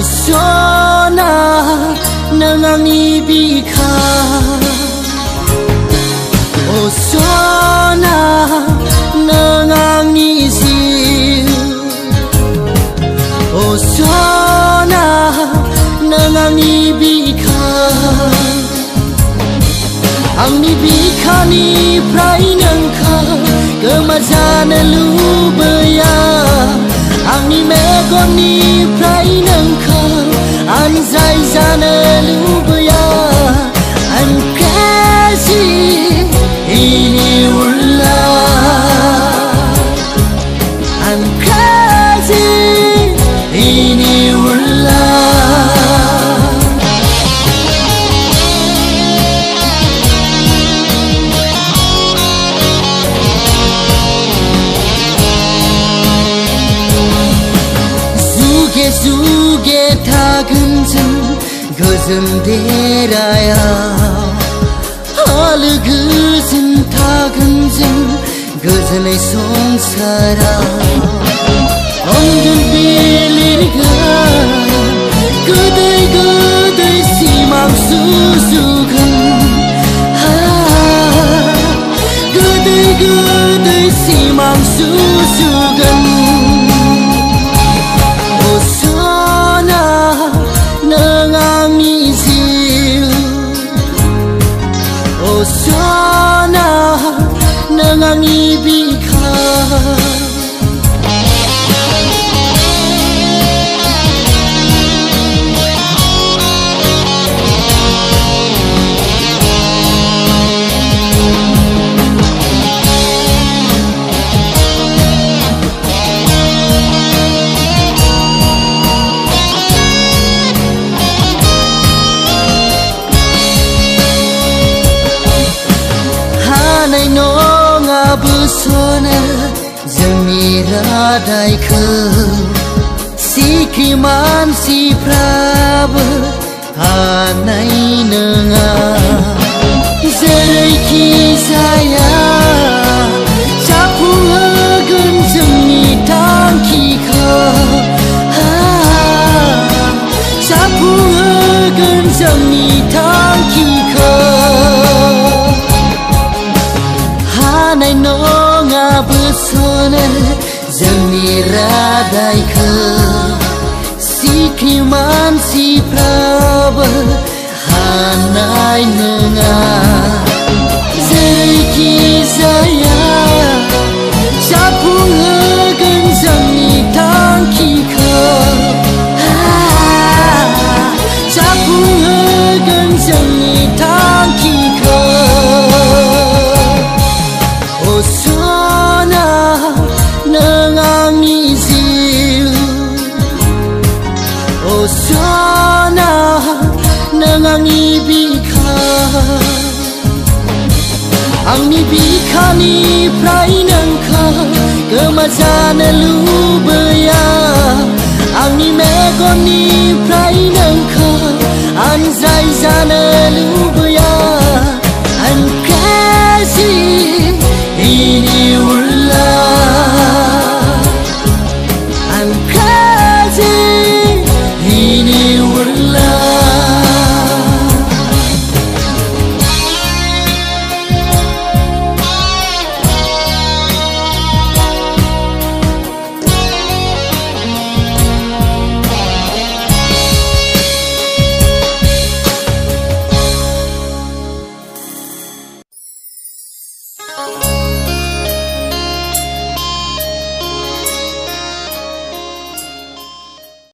sona nangangi bika oh sona nangangi sil oh sona nangangi bika angni bika ni prai nangka kemajana lubaya angni megoni prai nangka anzai jana lubaya I'm crazy ini ullah I'm crazy ini ullah zuge tagunjung gözüm deraya halı gözüm tagunjung gözüne songsara ongun bilirga gıday gıday simang susugun gıday gıday simang susugun sona nangangi bika busona जोंनि रादायखौ सिख्रि मानसिफ्राबो हानाय नङा जेरैखि जाया जाफुंहोगोन जोंनि थांखिखौ जाफुंहोगोन जोंनि थांखिखौ हानाय नङा बोसोनो जोंनि रादायखौ सिख्रि मानसिफ्राबो हानाय नङा जेरैखि जाया जाफुंहोगोन जोंनि थांखिखौ जाफुंहोगोन जोंनि थांखिखौ sona nangangi sil oh sona nangangi bika angni bika ni prai nangka kemajana lubaya angni megoni prai nangka anzai jana